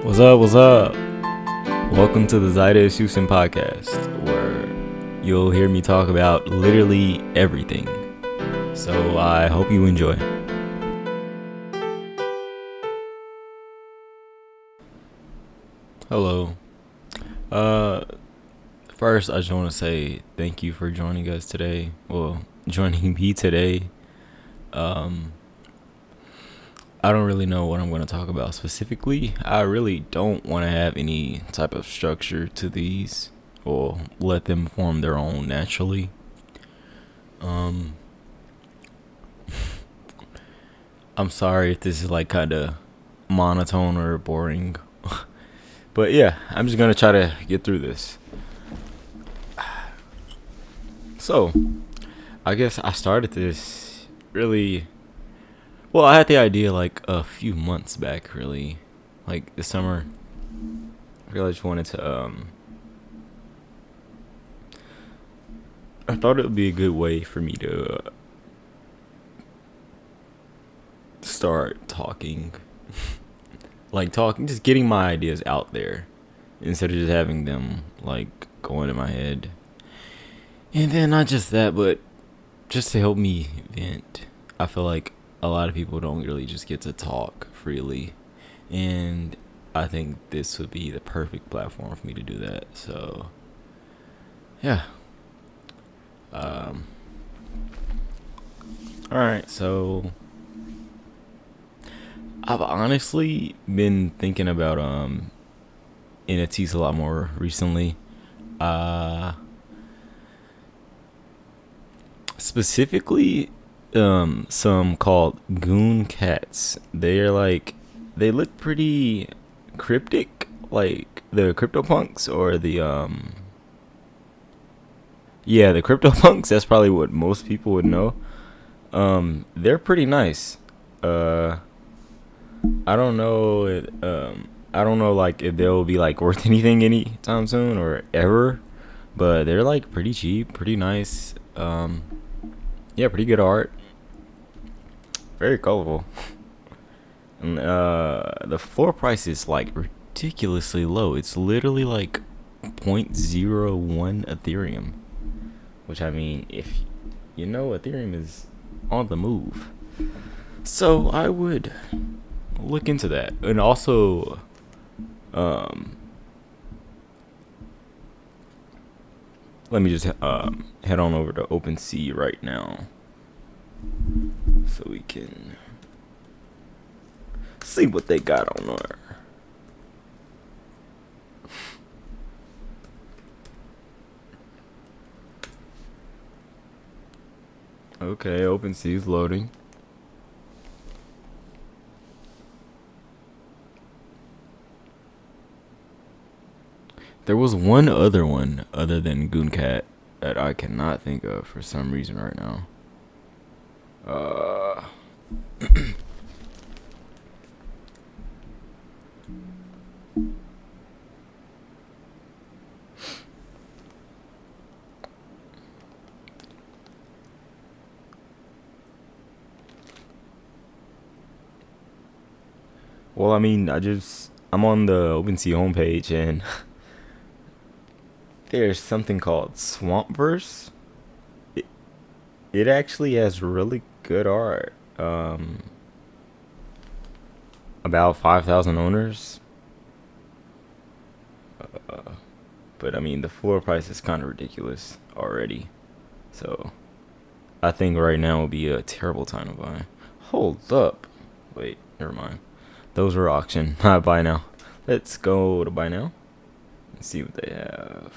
What's up? What's up? Welcome to the Zydez Huston Podcast, where you'll hear me talk about literally everything. So I hope you enjoy. Hello. First, I just want to say thank you for joining us today. Well, joining me today. I don't really know what I'm going to talk about specifically. I really don't want to have any type of structure to these or let them form their own naturally. I'm sorry if this is like kind of monotone or boring. But yeah, I'm just going to try to get through this. So, I guess I started this really... Well, I had the idea like a few months back, really. Like this summer. I really just wanted to, I thought it would be a good way for me to start talking. Just getting my ideas out there. Instead of just having them, like, going in my head. And then not just that, but just to help me vent. I feel like a lot of people don't really just get to talk freely, and I think this would be the perfect platform for me to do that. So yeah. Alright, so I've honestly been thinking about NFTs a lot more recently. Specifically some called goon cats. They look pretty cryptic, like the CryptoPunks or the the CryptoPunks. That's probably what most people would know. They're pretty nice. I don't know. I don't know like if they'll be like worth anything anytime soon or ever, but they're like pretty cheap, pretty nice. Pretty good art. Very colorful. And the floor price is like ridiculously low. It's literally like 0.01 Ethereum. Which, I mean, if you know, Ethereum is on the move. So I would look into that. And also let me just head on over to OpenSea right now, so we can see what they got on there. Okay, OpenSea is loading. There was one other one other than Gooncat that I cannot think of for some reason right now. Well, I mean, I'm on the OpenSea homepage and there's something called Swampverse. It actually has really good art. About 5,000 owners. But I mean, the floor price is kind of ridiculous already. So I think right now would be a terrible time to buy. Hold up. Wait, never mind. Those were auction. Buy now. Let's go to buy now. Let's see what they have.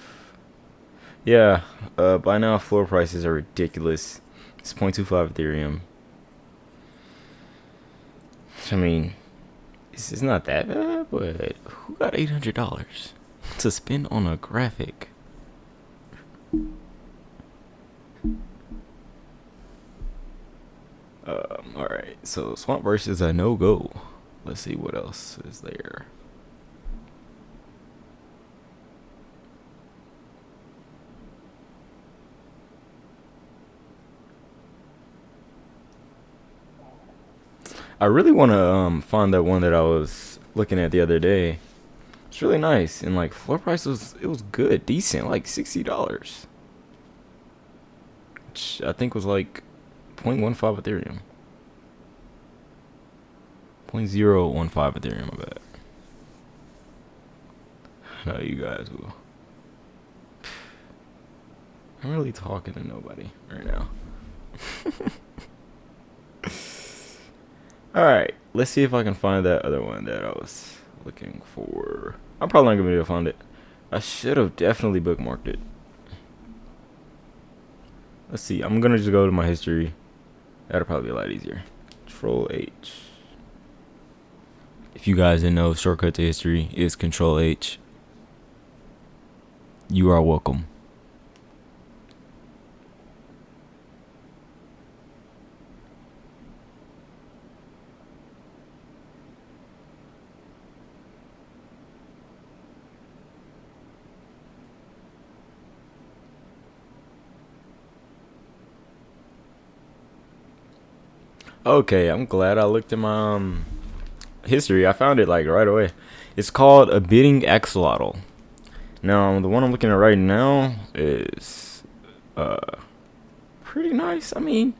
Yeah, buy now floor prices are ridiculous. It's 0.25 Ethereum. I mean, it's not that bad, but who got $800 to spend on a graphic? Alright, so Swampverse is a no-go. Let's see what else is there. I really want to find that one that I was looking at the other day. It's really nice, and like floor price was good, decent, like $60, which I think was like 0.15 Ethereum, 0.015 Ethereum. I bet. No, you guys will. I'm really talking to nobody right now. Alright, let's see if I can find that other one that I was looking for. I'm probably not going to be able to find it. I should have definitely bookmarked it. Let's see. I'm going to just go to my history. That'll probably be a lot easier. Control H. If you guys didn't know, shortcut to history is Control H. You are welcome. Okay, I'm glad I looked at my history. I found it like right away. It's called a bidding axolotl. Now, the one I'm looking at right now is pretty nice. I mean,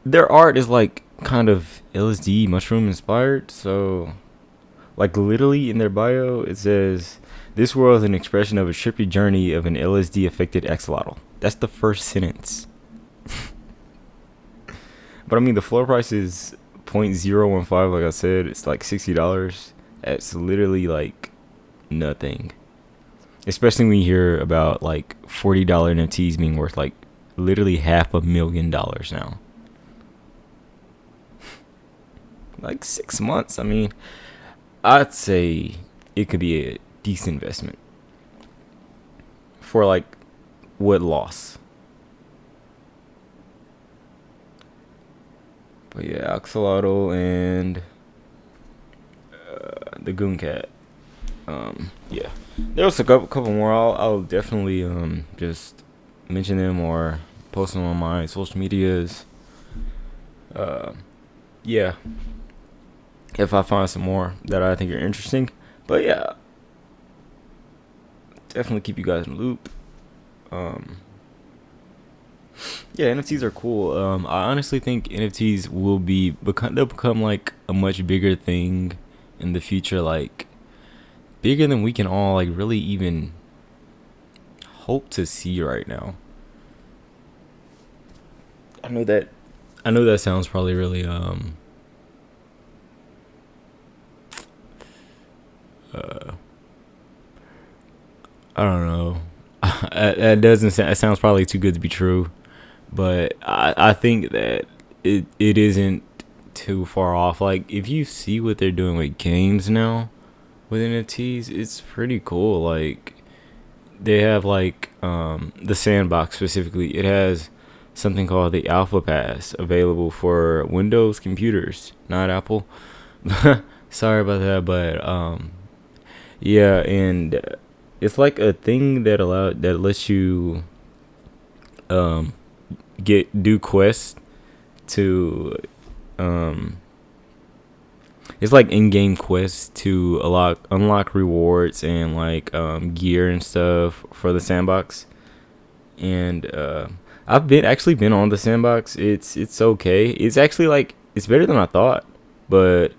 their art is like kind of LSD mushroom inspired. So, like literally in their bio, it says, "This world is an expression of a trippy journey of an LSD affected axolotl." That's the first sentence. But I mean, the floor price is 0.015. Like I said, it's like $60. It's literally like nothing. Especially when you hear about like $40 NFTs being worth like literally $500,000 now. Like 6 months. I mean, I'd say it could be a decent investment for like what loss. But yeah, Axolotl and the Goon Cat. Yeah, there was a couple more. I'll definitely just mention them or post them on my social medias. Yeah, if I find some more that I think are interesting. But yeah, definitely keep you guys in the loop. Yeah, NFTs are cool. I honestly think NFTs they'll become like a much bigger thing in the future, like bigger than we can all like really even hope to see right now. I know that sounds probably really I don't know. It sounds probably too good to be true. But I think that it isn't too far off. Like, if you see what they're doing with games now with NFTs, it's pretty cool. Like, they have, like, the Sandbox specifically. It has something called the Alpha Pass available for Windows computers, not Apple. Sorry about that, but, yeah, and it's like a thing that lets you, do quests to it's like in-game quests to unlock rewards and like gear and stuff for the Sandbox. And I've been on the Sandbox. It's okay. It's actually like it's better than I thought, but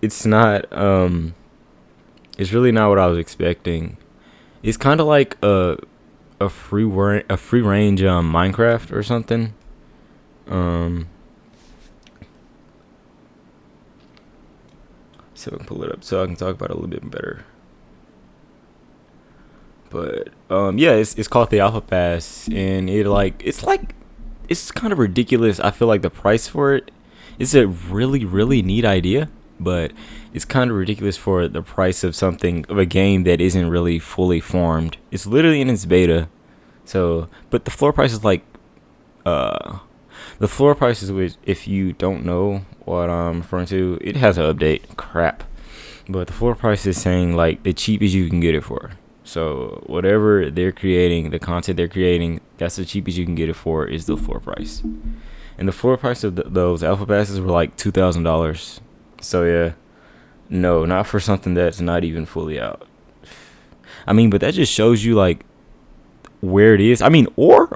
it's not it's really not what I was expecting. It's kind of like a free range Minecraft or something. So I can pull it up so I can talk about it a little bit better. But yeah, it's called the Alpha Pass, and it's kind of ridiculous. I feel like the price for it is a really really neat idea, but it's kind of ridiculous for the price of a game that isn't really fully formed. It's literally in its beta. So, but the floor price is like, which, if you don't know what I'm referring to, it has an update. Crap. But the floor price is saying like the cheapest you can get it for. So whatever they're creating, the content they're creating, that's the cheapest you can get it for is the floor price. And the floor price of those Alpha Passes were like $2,000. So yeah, No, not for something that's not even fully out. I mean, but that just shows you like where it is. I mean, or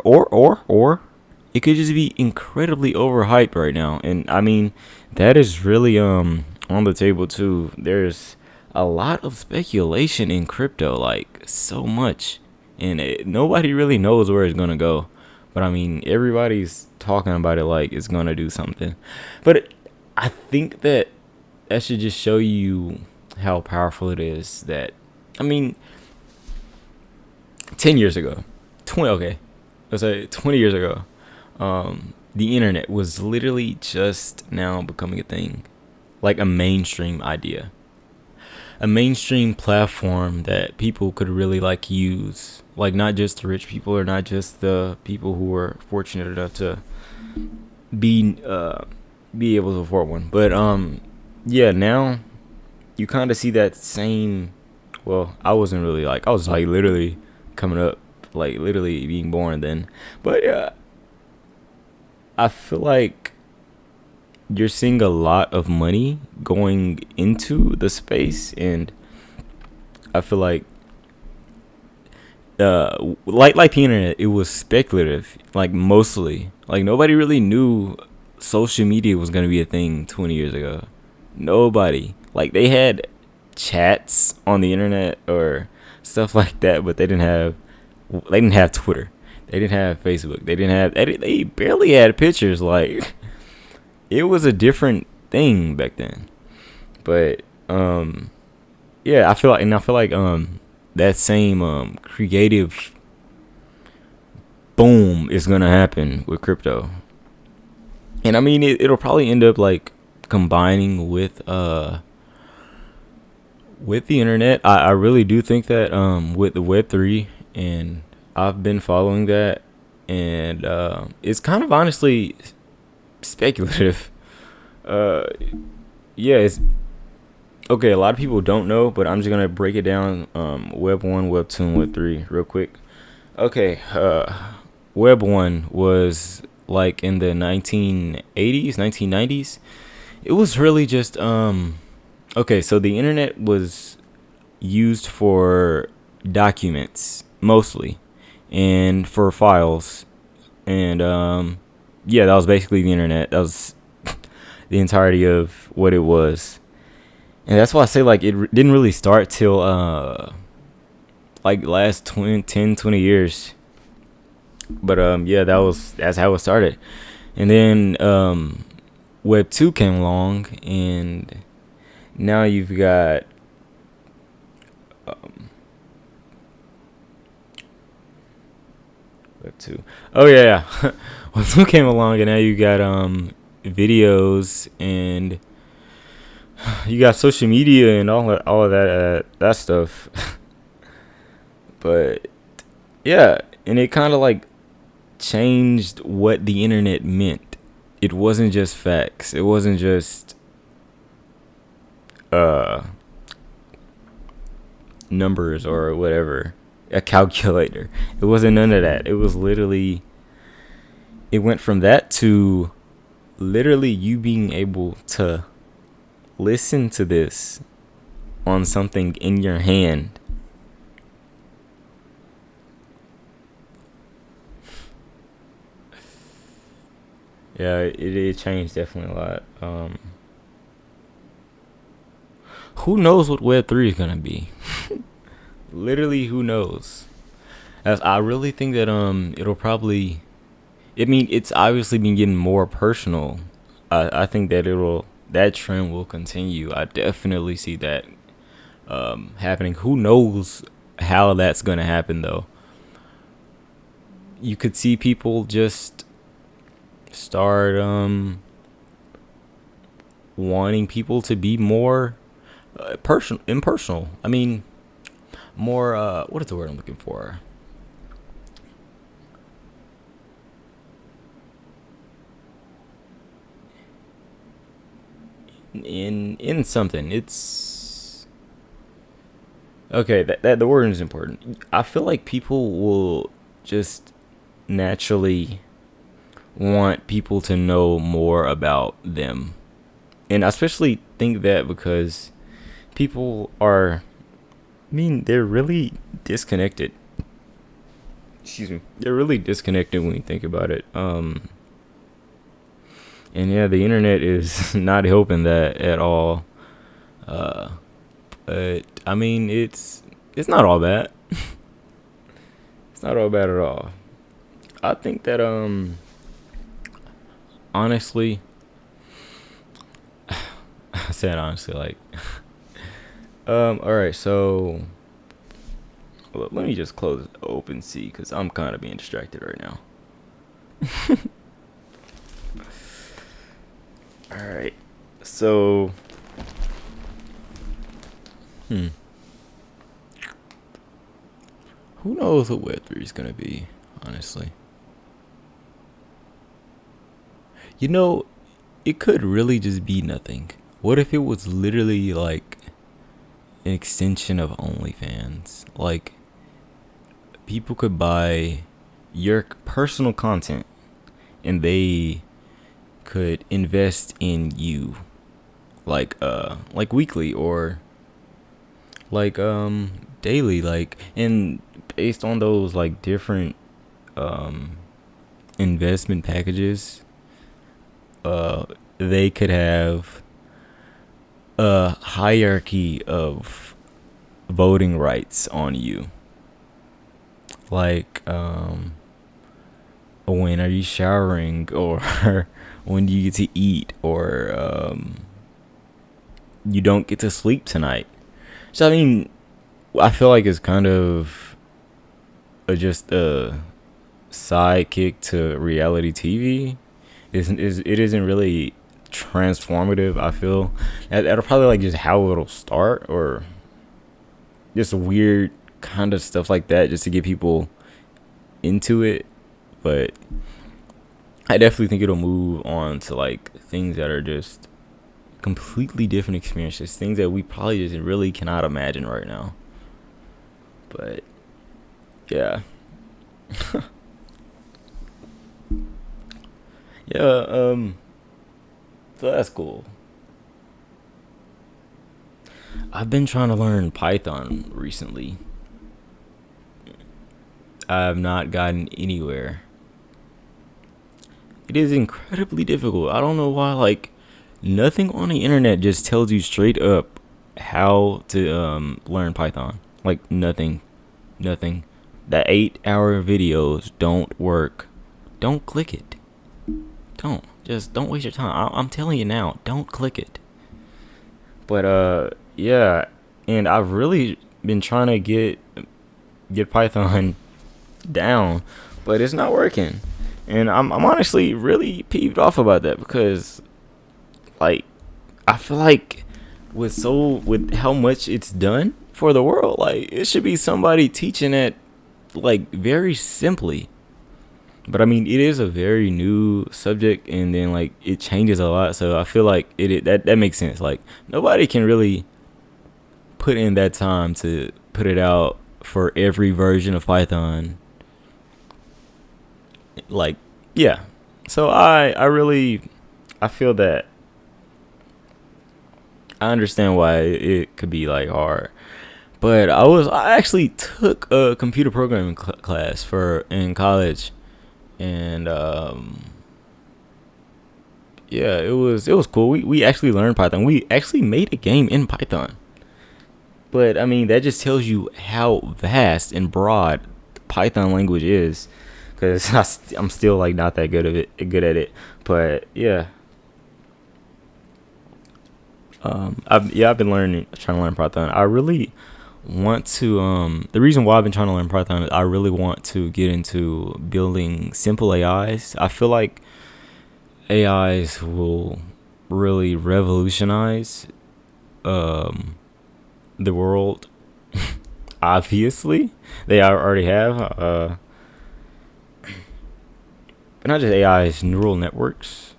it could just be incredibly overhyped right now. And I mean, that is really on the table too. There's a lot of speculation in crypto, like so much, and nobody really knows where it's gonna go. But I mean, everybody's talking about it like it's gonna do something. But I think that should just show you how powerful it is. That I mean, 10 years ago, 20 okay, let's say 20 years ago, the internet was literally just now becoming a thing, like a mainstream idea, a mainstream platform that people could really like use, like not just the rich people or not just the people who were fortunate enough to be be able to afford one. But yeah, now you kind of see that same. Well, I wasn't really like, I was like literally coming up, like literally being born then. But yeah, I feel like you're seeing a lot of money going into the space, and I feel like the internet, it was speculative, like mostly. Like nobody really knew social media was gonna be a thing 20 years ago. Nobody. Like they had chats on the internet or stuff like that, but they didn't have Twitter. They didn't have Facebook. They barely had pictures. Like it was a different thing back then. But yeah, I feel like that same creative boom is gonna happen with crypto. And I mean it'll probably end up like combining with the internet. I really do think that with the Web3, and I've been following that, and it's kind of honestly speculative. uh yeah, it's okay. A lot of people don't know, but I'm just gonna break it down. Web 1, Web 2, and Web 3 real quick. Okay. Web 1 was like in the 1980s, 1990s. It was really just okay, so the internet was used for documents mostly, and for files, and yeah, that was basically the internet. That was the entirety of what it was. And that's why I say like didn't really start till like last 20 years. But yeah, that's how it started. And then Web 2 came along, and now you've got um, Web 2. Oh yeah, yeah. Web 2 came along, and now you got videos, and you got social media and all of that stuff. But yeah, and it kind of like changed what the internet meant. It wasn't just facts. It wasn't just uh numbers or whatever, a calculator. It wasn't none of that. It was literally, it went from that to literally you being able to listen to this on something in your hand. Yeah, it changed definitely a lot. Who knows what Web 3 is gonna be? Literally, who knows? As I really think that it'll probably. I mean, it's obviously been getting more personal. I think that that trend will continue. I definitely see that happening. Who knows how that's gonna happen though? You could see people just start wanting people to be more impersonal. I mean, more what is the word I'm looking for? In something. It's okay, that the word is important. I feel like people will just naturally want people to know more about them. And I especially think that because people are, I mean, they're really disconnected. Excuse me. They're really disconnected when you think about it. And yeah, the internet is not helping that at all. Uh, but I mean, it's not all bad. It's not all bad at all. I think that honestly, I said honestly, like, all right, so let me just close OpenSea because I'm kind of being distracted right now. All right, so, who knows what Web3 is gonna be? Honestly, you know, it could really just be nothing. What if it was literally like an extension of OnlyFans? Like, people could buy your personal content and they could invest in you, like weekly or like daily, like, and based on those like different um investment packages, they could have a hierarchy of voting rights on you, like when are you showering, or when do you get to eat, or you don't get to sleep tonight. So I mean, I feel like it's kind of just a sidekick to reality TV. It isn't really transformative. I feel that'll probably like just how it'll start, or just weird kind of stuff like that, just to get people into it. But I definitely think it'll move on to like things that are just completely different experiences, things that we probably just really cannot imagine right now. But yeah. Yeah, so that's cool. I've been trying to learn Python recently. I have not gotten anywhere. It is incredibly difficult. I don't know why, like, nothing on the internet just tells you straight up how to learn Python. Like, nothing. Nothing. The 8-hour videos don't work. Don't click it. Don't waste your time. I'm telling you now, don't click it. But yeah, and I've really been trying to get Python down, but it's not working. And I'm honestly really peeved off about that, because like I feel like with how much it's done for the world, like it should be somebody teaching it like very simply. But I mean, it is a very new subject, and then like it changes a lot. So I feel like that makes sense. Like nobody can really put in that time to put it out for every version of Python. Like, yeah. So I feel that I understand why it could be like hard. But I actually took a computer programming class in college, and yeah, it was cool. We actually learned Python. We actually made a game in Python. But I mean, that just tells you how vast and broad the Python language is, because I'm still like not that good at it. But yeah, I've been trying to learn Python. I really want to. The reason why I've been trying to learn Python is I really want to get into building simple AIs. I feel like AIs will really revolutionize the world. Obviously, they already have. But not just AIs, neural networks.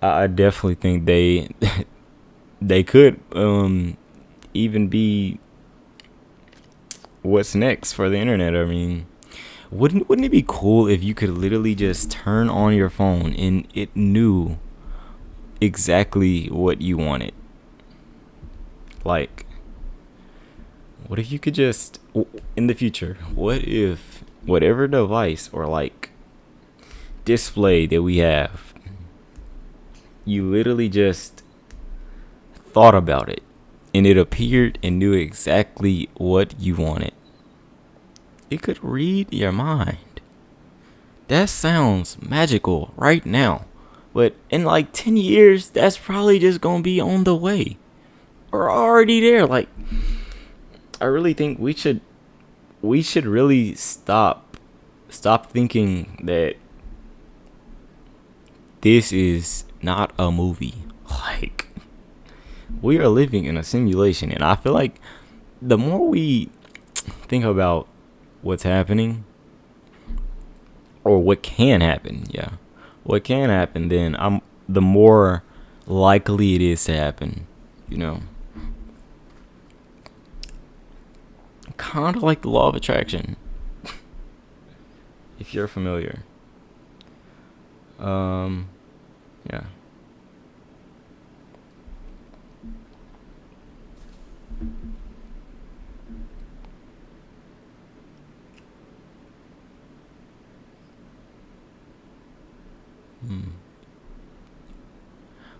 I definitely think they could even be what's next for the internet. I mean, wouldn't it be cool if you could literally just turn on your phone and it exactly what you wanted. Like, what if you could just, in the future, what if whatever device or like display that we have, you literally just thought about it and it appeared and knew exactly what you wanted? It could read your mind. That sounds magical right now. But in like 10 years, that's probably just going to be on the way. Or already there. Like, I really think we should really stop thinking that this is not a movie. Like, we are living in a simulation, and I feel like the more we think about what's happening, or what can happen, then the more likely it is to happen, you know. Kind of like the law of attraction, if you're familiar. Yeah.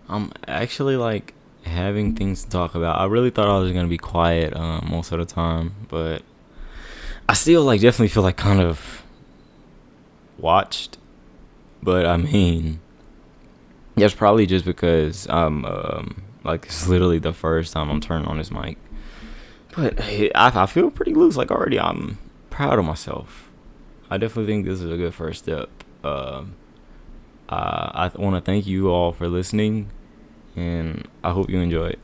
I'm actually like having things to talk about. I really thought I was gonna be quiet most of the time, but I still like definitely feel like kind of watched. But I mean, that's probably just because I'm like it's literally the first time I'm turning on this mic. But I feel pretty loose. Like already, I'm proud of myself. I definitely think this is a good first step. I want to thank you all for listening, and I hope you enjoy it.